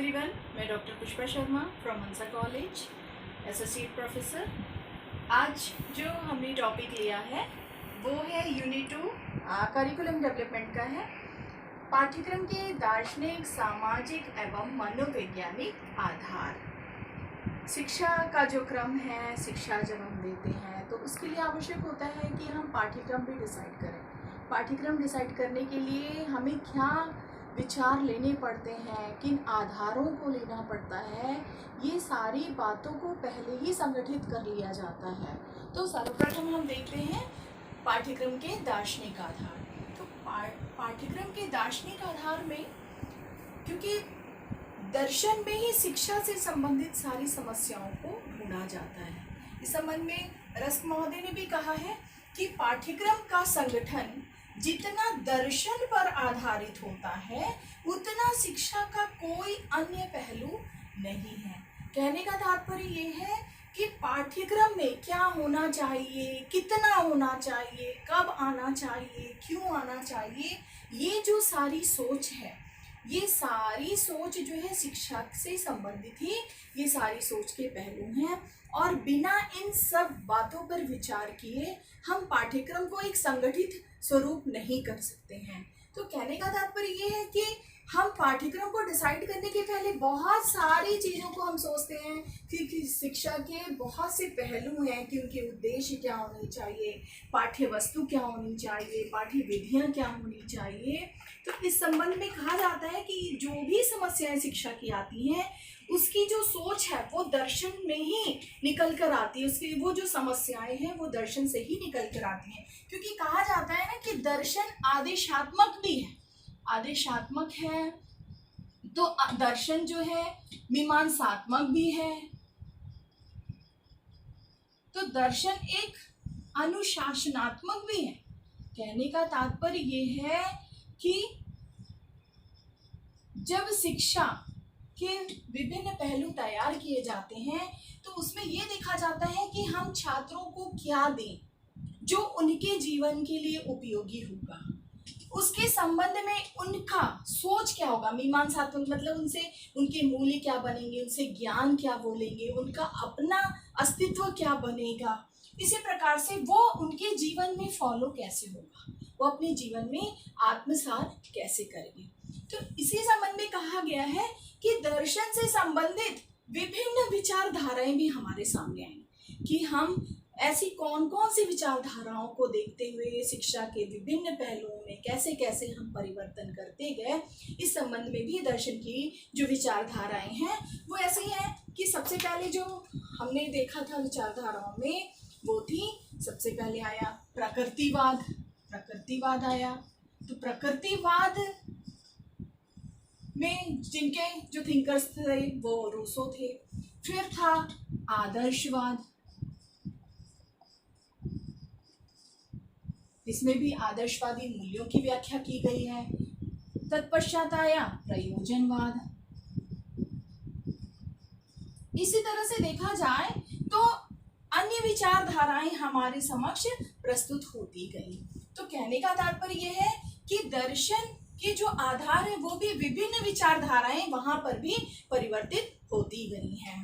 Everyone, मैं doctor Pushpa Sharma from Mansa college, associate professor. आज जो हमने टॉपिक लिया है वो है यूनिट 2 करिकुलम डेवलपमेंट का है। पाठ्यक्रम के दार्शनिक, सामाजिक एवं मनोवैज्ञानिक आधार। शिक्षा का जो क्रम है, शिक्षा जब हम देते हैं तो उसके लिए आवश्यक होता है कि हम पाठ्यक्रम भी डिसाइड करें। पाठ्यक्रम डिसाइड करने के लिए हमें क्या विचार लेने पड़ते हैं, किन आधारों को लेना पड़ता है, ये सारी बातों को पहले ही संगठित कर लिया जाता है। तो सर्वप्रथम हम देखते हैं पाठ्यक्रम के दार्शनिक आधार। तो पाठ्यक्रम के दार्शनिक आधार में, क्योंकि दर्शन में ही शिक्षा से संबंधित सारी समस्याओं को ढूंढा जाता है। इस संबंध में रस्क महोदय ने भी कहा है कि पाठ्यक्रम का संगठन जितना दर्शन पर आधारित होता है उतना शिक्षा का कोई अन्य पहलू नहीं है। कहने का तात्पर्य ये है कि पाठ्यक्रम में क्या होना चाहिए, कितना होना चाहिए, कब आना चाहिए, क्यों आना चाहिए, ये जो सारी सोच है, ये सारी सोच जो है शिक्षा से संबंधित ही ये सारी सोच के पहलू हैं। और बिना इन सब बातों पर विचार किए हम पाठ्यक्रम को एक संगठित स्वरूप नहीं कर सकते हैं। तो कहने का तात्पर्य ये है कि हम पाठ्यक्रम को डिसाइड करने के पहले बहुत सारी चीज़ों को हम सोचते हैं कि शिक्षा के बहुत से पहलू हैं कि उनके उद्देश्य क्या होने चाहिए, पाठ्य वस्तु क्या होनी चाहिए, पाठ्य विधियाँ क्या होनी चाहिए। तो इस संबंध में कहा जाता है कि जो भी समस्याएं शिक्षा की आती हैं उसकी जो सोच है वो दर्शन में ही निकल कर आती है। उसकी वो जो समस्याएं हैं वो दर्शन से ही निकल कर आती हैं, क्योंकि कहा जाता है ना कि दर्शन आदेशात्मक भी है, आदेशात्मक है तो दर्शन जो है मीमांसात्मक भी है। तो दर्शन एक अनुशासनात्मक भी है। कहने का तात्पर्य ये है कि जब शिक्षा के विभिन्न पहलू तैयार किए जाते हैं तो उसमें ये देखा जाता है कि हम छात्रों को क्या दें जो उनके जीवन के लिए उपयोगी होगा, उसके संबंध में उनका सोच क्या होगा। मीमांसात्मक मतलब उनसे उनके मूल्य क्या बनेंगे, उनसे ज्ञान क्या बोलेंगे, उनका अपना अस्तित्व क्या बनेगा। इसी प्रकार से वो उनके जीवन में फॉलो कैसे होगा, वो अपने जीवन में आत्मसात कैसे करेंगे। तो इसी संबंध में कहा गया है कि दर्शन से संबंधित विभिन्न विचारधाराएं भी हमारे सामने आएंगी कि हम ऐसी कौन कौन सी विचारधाराओं को देखते हुए शिक्षा के विभिन्न पहलुओं में कैसे कैसे हम परिवर्तन करते गए। इस संबंध में भी दर्शन की जो विचारधाराएं हैं वो ऐसी हैं कि सबसे पहले जो हमने देखा था विचारधाराओं में वो थी, सबसे पहले आया प्रकृतिवाद। प्रकृतिवाद आया तो प्रकृतिवाद में जिनके जो थिंकर्स थे वो रूसो थे। फिर था आदर्शवाद, इसमें भी आदर्शवादी मूल्यों की व्याख्या की गई है। तत्पश्चात आया प्रयोजनवाद। इसी तरह से देखा जाए तो अन्य विचारधाराएं हमारे समक्ष प्रस्तुत होती गई। तो कहने का तात्पर्य यह है कि दर्शन के जो आधार है वो भी विभिन्न विचारधाराएं वहां पर भी परिवर्तित होती गई हैं।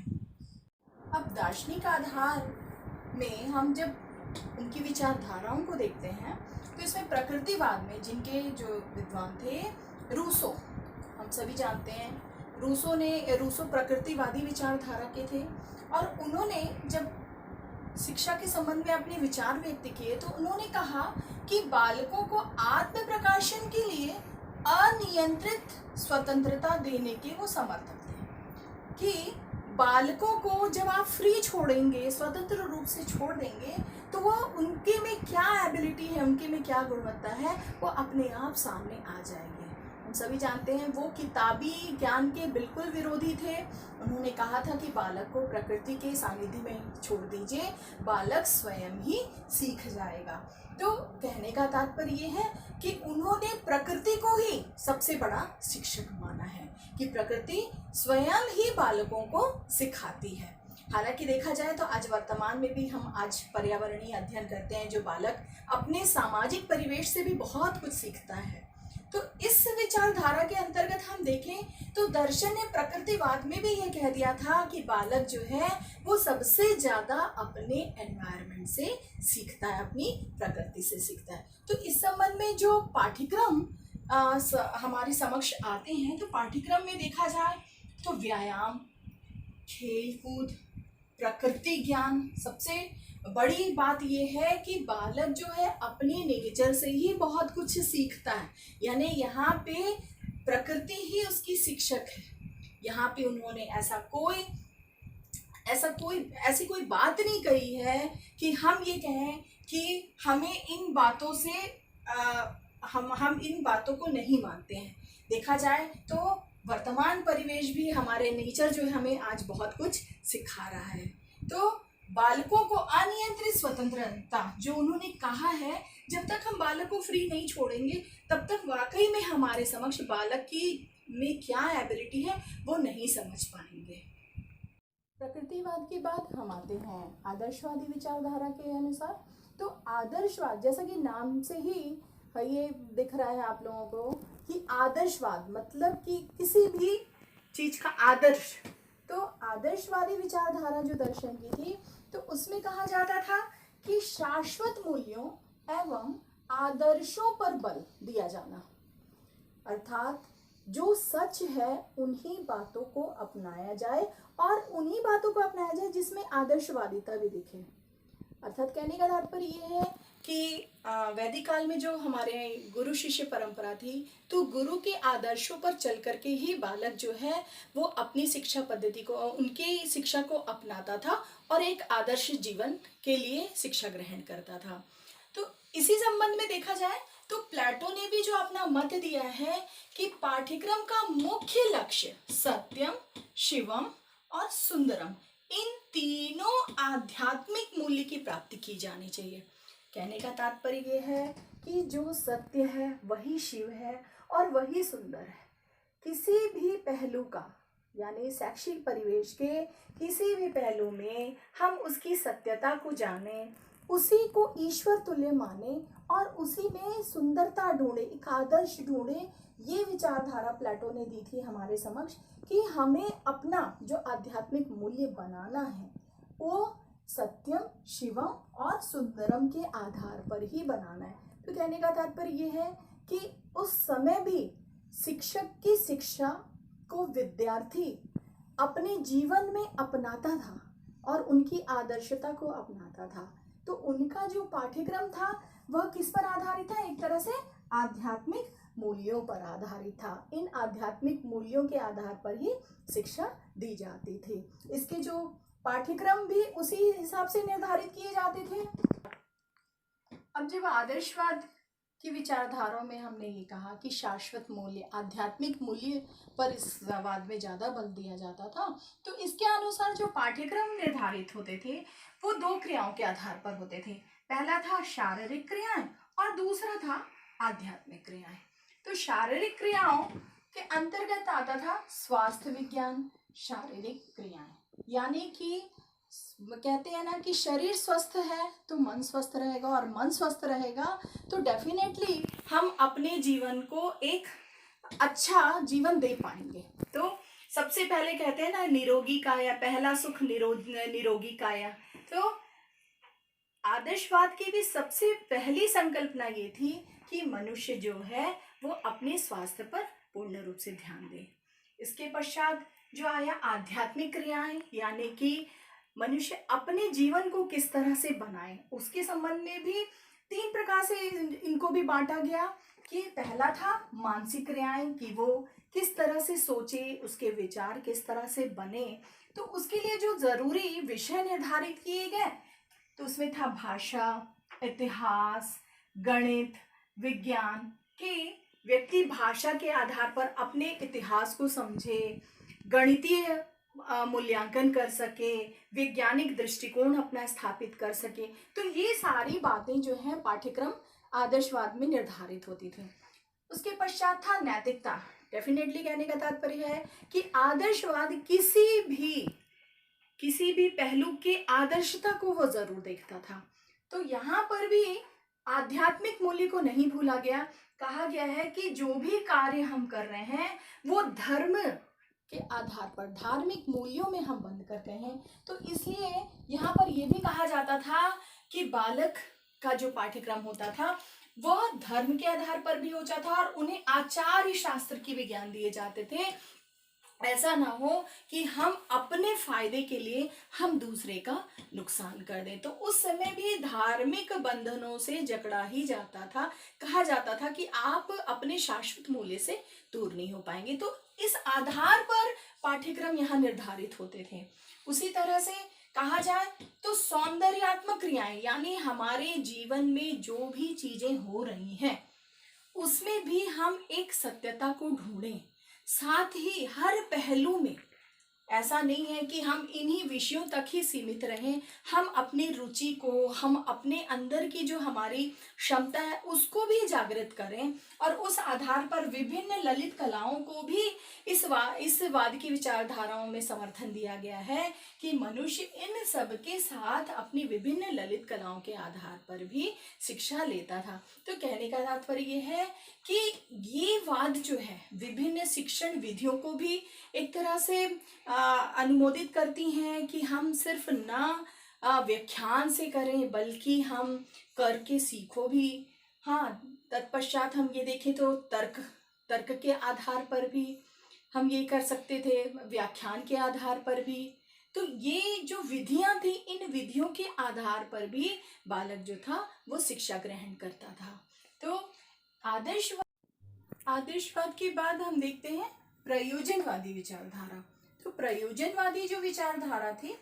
अब दार्शनिक आधार में हम जब उनकी विचारधाराओं को देखते हैं तो इसमें प्रकृतिवाद में जिनके जो विद्वान थे रूसो, हम सभी जानते हैं रूसो प्रकृतिवादी विचारधारा के थे। और उन्होंने जब शिक्षा के संबंध में अपने विचार व्यक्त किए तो उन्होंने कहा कि बालकों को आत्म प्रकाशन के लिए अनियंत्रित स्वतंत्रता देने के वो समर्थक थे कि बालकों को जब आप फ्री छोड़ेंगे, स्वतंत्र रूप से छोड़ देंगे तो वो उनके में क्या एबिलिटी है, उनके में क्या गुणवत्ता है, वो अपने आप सामने आ जाएंगे। हम सभी जानते हैं वो किताबी ज्ञान के बिल्कुल विरोधी थे। उन्होंने कहा था कि बालक को प्रकृति के सानिध्य में छोड़ दीजिए, बालक स्वयं ही सीख जाएगा। तो कहने का तात्पर्य ये है कि उन्होंने प्रकृति को ही सबसे बड़ा शिक्षक माना है कि प्रकृति स्वयं ही बालकों को सिखाती है। हालांकि देखा जाए तो आज वर्तमान में भी हम आज पर्यावरणीय अध्ययन करते हैं जो बालक अपने सामाजिक परिवेश से भी बहुत कुछ सीखता है। तो इस विचारधारा के अंतर्गत हम देखें तो दर्शन ने प्रकृतिवाद में भी ये कह दिया था कि बालक जो है वो सबसे ज्यादा अपने एनवायरनमेंट से सीखता है, अपनी प्रकृति से सीखता है। तो इस संबंध में जो पाठ्यक्रम हमारे समक्ष आते हैं, तो पाठ्यक्रम में देखा जाए तो व्यायाम, खेल कूद, प्रकृति ज्ञान, सबसे बड़ी बात यह है कि बालक जो है अपने नेचर से ही बहुत कुछ सीखता है। यानी यहाँ पे प्रकृति ही उसकी शिक्षक है। यहाँ पे उन्होंने ऐसी कोई बात नहीं कही है कि हम ये कहें कि हमें इन बातों से हम इन बातों को नहीं मानते हैं। देखा जाए तो वर्तमान परिवेश भी हमारे नेचर जो है हमें आज बहुत कुछ सिखा रहा है। तो बालकों को अनियंत्रित स्वतंत्रता जो उन्होंने कहा है, जब तक हम बालक को फ्री नहीं छोड़ेंगे तब तक वाकई में हमारे समक्ष बालक की में क्या एबिलिटी है वो नहीं समझ पाएंगे। प्रकृतिवाद के बाद हम आते हैं आदर्शवादी विचारधारा के अनुसार। तो आदर्शवाद, जैसा कि नाम से ही ये दिख रहा है आप लोगों को कि आदर्शवाद मतलब कि किसी भी चीज का आदर्श। तो आदर्शवादी विचारधारा जो दर्शन की थी, तो उसमें कहा जाता था कि शाश्वत मूल्यों एवं आदर्शों पर बल दिया जाना, अर्थात जो सच है उन्हीं बातों को अपनाया जाए और उन्हीं बातों को अपनाया जाए जिसमें आदर्शवादिता भी दिखे। अर्थात कहने का तात्पर्य ये है कि वैदिक काल में जो हमारे गुरु शिष्य परंपरा थी, तो गुरु के आदर्शों पर चल करके ही बालक जो है वो अपनी शिक्षा पद्धति को, उनकी शिक्षा को अपनाता था और एक आदर्श जीवन के लिए शिक्षा ग्रहण करता था। तो इसी संबंध में देखा जाए तो प्लेटो ने भी जो अपना मत दिया है कि पाठ्यक्रम का मुख्य लक्ष्य सत्यम, शिवम और सुंदरम, इन तीनों आध्यात्मिक मूल्य की प्राप्ति की जानी चाहिए। कहने का तात्पर्य यह है कि जो सत्य है वही शिव है और वही सुंदर है। किसी भी पहलू का, यानी शैक्षिक परिवेश के किसी भी पहलू में हम उसकी सत्यता को जाने, उसी को ईश्वर तुल्य माने और उसी में सुंदरता ढूंढे, एक आदर्श ढूंढे। ये विचारधारा प्लेटो ने दी थी हमारे समक्ष कि हमें अपना जो आध्यात्मिक मूल्य बनाना है वो सत्यम, शिवम और सुंदरम के आधार पर ही बनाना है। तो कहने का तात्पर्य ये है कि उस समय भी शिक्षक की शिक्षा को विद्यार्थी अपने जीवन में अपनाता था और उनकी आदर्शता को अपनाता था। तो उनका जो पाठ्यक्रम था वह किस पर आधारित था? एक तरह से आध्यात्मिक मूल्यों पर आधारित था। इन आध्यात्मिक मूल्यों के आधार पर ही शिक्षा दी जाती थी। इसके जो पाठ्यक्रम भी उसी हिसाब से निर्धारित किए जाते थे। अब जब आदर्शवाद की विचारधाराओं में हमने ये कहा कि शाश्वत मूल्य, आध्यात्मिक मूल्य पर इस वाद में ज़्यादा बल दिया जाता था, तो इसके अनुसार जो पाठ्यक्रम निर्धारित होते थे वो दो क्रियाओं के आधार पर होते थे। पहला था शारीरिक क्रियाएं और दूसरा था आध्यात्मिक क्रियाएं। तो शारीरिक क्रियाओं के अंतर्गत आता था स्वास्थ्य विज्ञान, शारीरिक क्रियाएं, यानी कि कहते हैं ना कि शरीर स्वस्थ है तो मन स्वस्थ रहेगा और मन स्वस्थ रहेगा तो डेफिनेटली हम अपने जीवन को एक अच्छा जीवन दे पाएंगे। तो सबसे पहले कहते हैं ना निरोगी काया, पहला सुख निरोगी काया। तो आदर्शवाद की भी सबसे पहली संकल्पना ये थी कि मनुष्य जो है वो अपने स्वास्थ्य पर पूर्ण रूप से ध्यान दे। इसके पश्चात जो आया आध्यात्मिक क्रियाएं, यानी कि मनुष्य अपने जीवन को किस तरह से बनाए, उसके संबंध में भी तीन प्रकार से इनको भी बांटा गया। कि पहला था मानसिक क्रियाएं, कि वो किस तरह से सोचे, उसके विचार किस तरह से बने। तो उसके लिए जो जरूरी विषय निर्धारित किए गए, तो उसमें था भाषा, इतिहास, गणित, विज्ञान। कि व्यक्ति भाषा के आधार पर अपने इतिहास को समझे, गणितीय मूल्यांकन कर सके, वैज्ञानिक दृष्टिकोण अपना स्थापित कर सके। तो ये सारी बातें जो है पाठ्यक्रम आदर्शवाद में निर्धारित होती थी। उसके पश्चात था नैतिकता। डेफिनेटली कहने का तात्पर्य है कि आदर्शवाद किसी भी पहलू के आदर्शता को वो जरूर देखता था। तो यहाँ पर भी आध्यात्मिक मूल्य को नहीं भूला गया। कहा गया है कि जो भी कार्य हम कर रहे हैं वो धर्म के आधार पर, धार्मिक मूल्यों में हम बंद कर रहे हैं। तो इसलिए यहाँ पर यह भी कहा जाता था कि बालक का जो पाठ्यक्रम होता था वह धर्म के आधार पर भी होता था और उन्हें आचार्य शास्त्र की भी ज्ञान दिए जाते थे। ऐसा ना हो कि हम अपने फायदे के लिए हम दूसरे का नुकसान कर दें। तो उस समय भी धार्मिक बंधनों से जकड़ा ही जाता था। कहा जाता था कि आप अपने शाश्वत मूल्य से दूर नहीं हो पाएंगे। तो इस आधार पर पाठ्यक्रम यहाँ निर्धारित होते थे। उसी तरह से कहा जाए तो सौंदर्यात्मक क्रियाएं, यानी हमारे जीवन में जो भी चीजें हो रही हैं उसमें भी हम एक सत्यता को ढूंढें। साथ ही हर पहलू में ऐसा नहीं है कि हम इन्हीं विषयों तक ही सीमित रहें। हम अपनी रुचि को, हम अपने अंदर की जो हमारी क्षमता है उसको भी जागृत करें और उस आधार पर विभिन्न ललित कलाओं को भी इस वाद की विचारधाराओं में समर्थन दिया गया है कि मनुष्य इन सब के साथ अपनी विभिन्न ललित कलाओं के आधार पर भी शिक्षा लेता था। तो कहने का तात्पर्य ये है कि ये वाद जो है विभिन्न शिक्षण विधियों को भी एक तरह से अनुमोदित करती हैं कि हम सिर्फ ना व्याख्यान से करें बल्कि हम करके सीखो भी। हाँ, तत्पश्चात हम ये देखें तो तर्क के आधार पर भी हम ये कर सकते थे, व्याख्यान के आधार पर भी। तो ये जो विधियां थी, इन विधियों के आधार पर भी बालक जो था वो शिक्षा ग्रहण करता था। तो आदर्शवाद के बाद हम देखते हैं प्रयोजनवादी विचारधारा। तो प्रयोजनवादी जो विचारधारा थी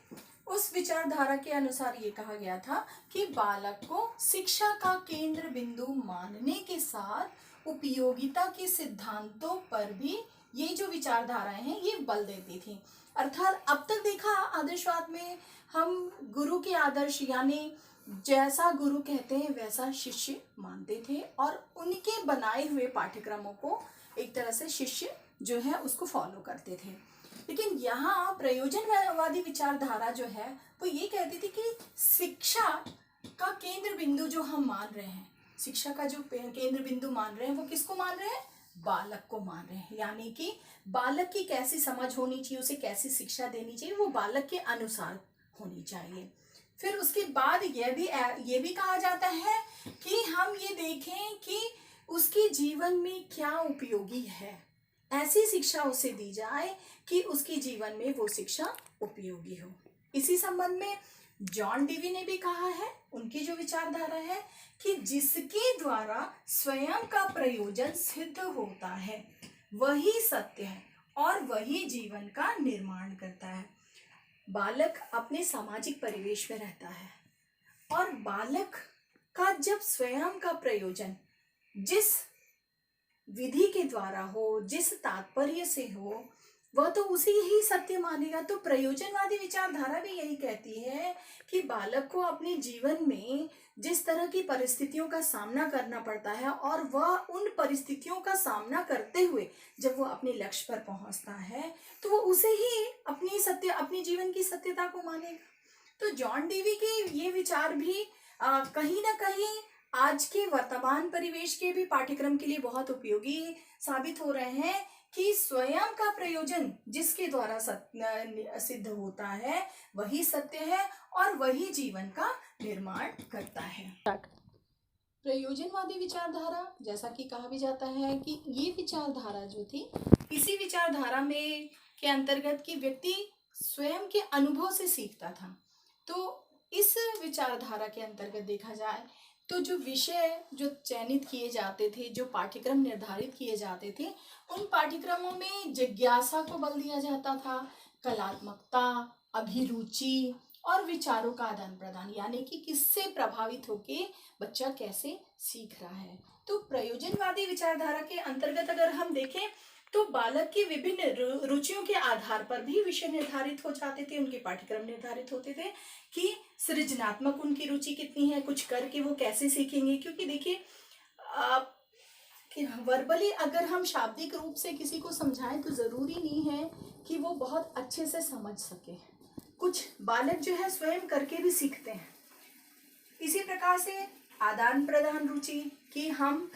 उस विचारधारा के अनुसार ये कहा गया था कि बालक को शिक्षा का केंद्र बिंदु मानने के साथ उपयोगिता के सिद्धांतों पर भी ये जो विचारधाराएं हैं ये बल देती थी। अर्थात अब तक देखा आदर्शवाद में हम गुरु के आदर्श, यानी जैसा गुरु कहते हैं वैसा शिष्य मानते थे और उनके बनाए हुए पाठ्यक्रमों को एक तरह से शिष्य जो है उसको फॉलो करते थे। लेकिन यहाँ प्रयोजनवादी विचारधारा जो है वो ये कहती थी कि शिक्षा का केंद्र बिंदु जो हम मान रहे हैं, शिक्षा का जो केंद्र बिंदु मान रहे हैं वो किसको मान रहे हैं? बालक को मान रहे हैं। यानी कि बालक की कैसी समझ होनी चाहिए, उसे कैसी शिक्षा देनी चाहिए, वो बालक के अनुसार होनी चाहिए। फिर उसके बाद ये भी कहा जाता है कि हम ये देखें कि उसके जीवन में क्या उपयोगी है, ऐसी शिक्षा उसे दी जाए कि उसके जीवन में वो शिक्षा उपयोगी हो। इसी संबंध में जॉन डेवी ने भी कहा है, उनकी जो विचारधारा है कि जिसके द्वारा स्वयं का प्रयोजन सिद्ध होता है वही सत्य है और वही जीवन का निर्माण करता है। बालक अपने सामाजिक परिवेश में रहता है और बालक का जब स्वयं का प्रयोजन जिस विधि के द्वारा हो, जिस तात्पर्य से हो, वह तो उसी ही सत्य मानेगा। तो प्रयोजनवादी विचारधारा भी यही कहती है कि बालक को अपने जीवन में जिस तरह की परिस्थितियों का सामना करना पड़ता है और वह उन परिस्थितियों का सामना करते हुए जब वो अपने लक्ष्य पर पहुंचता है तो वो उसे ही अपनी जीवन की सत्यता को मानेगा। तो जॉन डेवी के ये विचार भी कहीं ना कहीं आज के वर्तमान परिवेश के भी पाठ्यक्रम के लिए बहुत उपयोगी साबित हो रहे हैं कि स्वयं का प्रयोजन जिसके द्वारा सिद्ध होता है वही सत्य है और वही जीवन का निर्माण करता है। प्रयोजनवादी विचारधारा, जैसा कि कहा भी जाता है कि ये विचारधारा जो थी, इसी विचारधारा में के अंतर्गत कि व्यक्ति स्वयं के अनुभव से सीखता था। तो इस विचारधारा के अंतर्गत देखा जाए तो जो विषय जो चयनित किए जाते थे, जो पाठ्यक्रम निर्धारित किए जाते थे, उन पाठ्यक्रमों में जिज्ञासा को बल दिया जाता था, कलात्मकता, अभिरुचि और विचारों का आदान प्रदान, यानी कि किससे प्रभावित होके बच्चा कैसे सीख रहा है। तो प्रयोजनवादी विचारधारा के अंतर्गत अगर हम देखें तो बालक की विभिन्न रुचियों के आधार पर भी विषय निर्धारित हो जाते थे, उनके पाठ्यक्रम निर्धारित होते थे कि सृजनात्मक उनकी रुचि कितनी है, कुछ करके वो कैसे सीखेंगे। क्योंकि देखिए कि वर्बली अगर हम शाब्दिक रूप से किसी को समझाएं तो ज़रूरी नहीं है कि वो बहुत अच्छे से समझ सके। कुछ बालक जो है स्वयं करके भी सीखते हैं। इसी प्रकार से आदान प्रदान रुचि, कि हम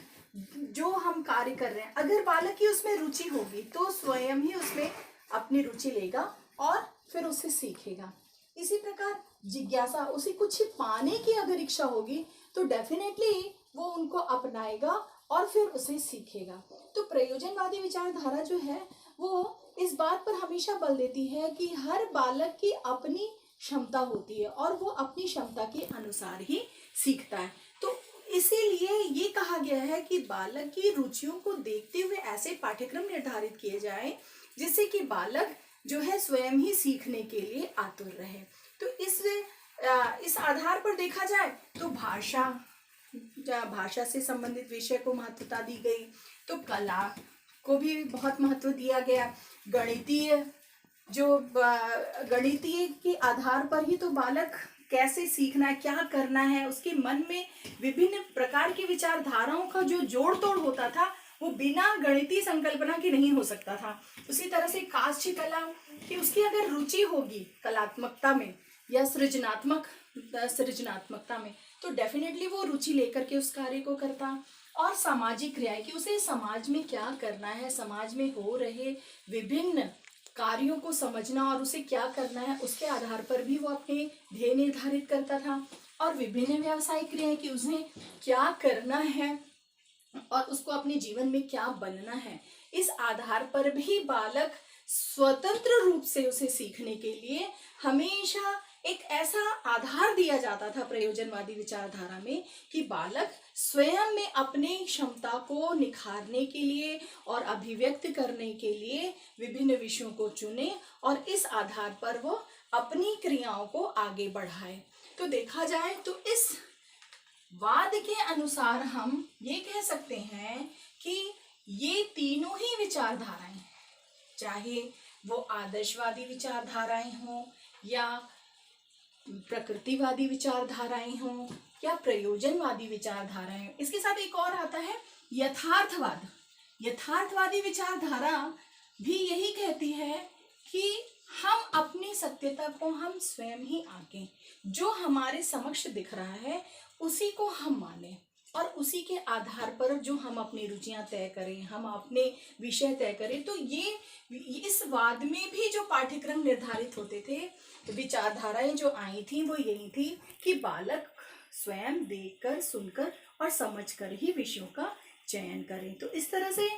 जो हम कार्य कर रहे हैं अगर बालक की उसमें रुचि होगी तो स्वयं ही उसमें अपनी रुचि लेगा और फिर उसे सीखेगा। इसी प्रकार जिज्ञासा, उसे कुछ पाने की अगर इच्छा होगी तो डेफिनेटली वो उनको अपनाएगा और फिर उसे सीखेगा। तो प्रयोजनवादी विचारधारा जो है वो इस बात पर हमेशा बल देती है कि हर बालक की अपनी क्षमता होती है और वो अपनी क्षमता के अनुसार ही सीखता है। तो इसीलिए ये कहा गया है कि बालक की रुचियों को देखते हुए ऐसे पाठ्यक्रम निर्धारित किए जाएं जिससे कि बालक जो है स्वयं ही सीखने के लिए आतुर रहे। तो इस आधार पर देखा जाए तो भाषा से संबंधित विषय को महत्वता दी गई, तो कला को भी बहुत महत्व दिया गया। गणितीय के आधार पर ही तो बालक कैसे सीखना है, क्या करना है, उसके मन में विभिन्न प्रकार की विचारधाराओं का जो जोड़ तोड़ होता था वो बिना गणितीय संकल्पना के नहीं हो सकता था। उसी तरह से काष्ठ कला कि उसकी अगर रुचि होगी कलात्मकता में या सृजनात्मकता में तो डेफिनेटली वो रुचि लेकर के उस कार्य को करता। और सामाजिक क्रियाएं कि उसे समाज में क्या करना है, समाज में हो रहे विभिन्न कार्यों को समझना और उसे क्या करना है उसके आधार पर भी वो अपने ध्येय निर्धारित करता था। और विभिन्न व्यावसायिक क्रियाएं कि उसे क्या करना है और उसको अपने जीवन में क्या बनना है, इस आधार पर भी बालक स्वतंत्र रूप से उसे सीखने के लिए हमेशा एक ऐसा आधार दिया जाता था प्रयोजनवादी विचारधारा में कि बालक स्वयं में अपने क्षमता को निखारने के लिए और अभिव्यक्त करने के लिए विभिन्न विषयों को चुने और इस आधार पर वो अपनी क्रियाओं को आगे बढ़ाए। तो देखा जाए तो इस वाद के अनुसार हम ये कह सकते हैं कि ये तीनों ही विचारधाराएं, चाहे वो आदर्शवादी विचारधाराएं हों या प्रकृतिवादी विचारधाराएं हों या प्रयोजनवादी विचारधाराएं, इसके साथ एक और आता है यथार्थवाद। यथार्थवादी विचारधारा भी यही कहती है कि हम अपनी सत्यता को हम स्वयं ही आंकें, जो हमारे समक्ष दिख रहा है उसी को हम माने और उसी के आधार पर जो हम अपनी रुचियां तय करें, हम अपने विषय तय करें। तो ये इस वाद में भी जो पाठ्यक्रम निर्धारित होते थे, विचारधाराएं जो आई थी वो यही थी कि बालक स्वयं देखकर, सुनकर और समझकर ही विषयों का चयन करें। तो इस तरह से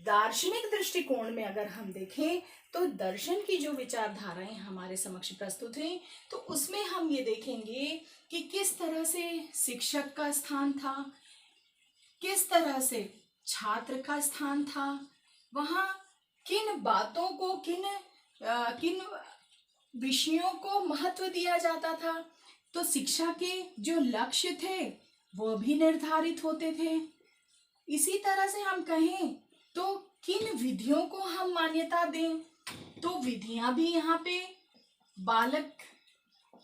दार्शनिक दृष्टिकोण में अगर हम देखें तो दर्शन की जो विचारधाराएं हमारे समक्ष प्रस्तुत हैं तो उसमें हम ये देखेंगे कि किस तरह से शिक्षक का स्थान था, किस तरह से छात्र का स्थान था, वहाँ किन बातों को, किन विषयों को महत्व दिया जाता था। तो शिक्षा के जो लक्ष्य थे वो भी निर्धारित होते थे। इसी तरह से हम कहें तो किन विधियों को हम मान्यता दें, तो विधियां भी यहाँ पे बालक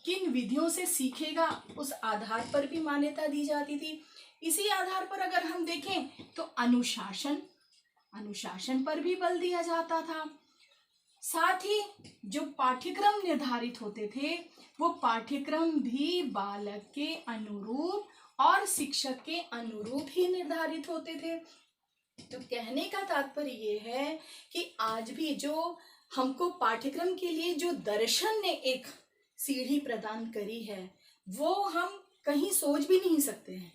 किन विधियों से सीखेगा उस आधार पर भी मान्यता दी जाती थी। इसी आधार पर अगर हम देखें तो अनुशासन पर भी बल दिया जाता था। साथ ही जो पाठ्यक्रम निर्धारित होते थे वो पाठ्यक्रम भी बालक के अनुरूप और शिक्षक के अनुरूप ही निर्धारित होते थे। तो कहने का तात्पर्य ये है कि आज भी जो हमको पाठ्यक्रम के लिए जो दर्शन ने एक सीढ़ी प्रदान करी है वो हम कहीं सोच भी नहीं सकते हैं,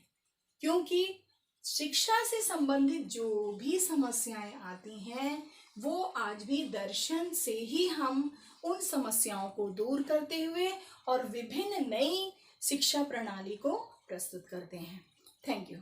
क्योंकि शिक्षा से संबंधित जो भी समस्याएं आती हैं वो आज भी दर्शन से ही हम उन समस्याओं को दूर करते हुए और विभिन्न नई शिक्षा प्रणाली को प्रस्तुत करते हैं। Thank you.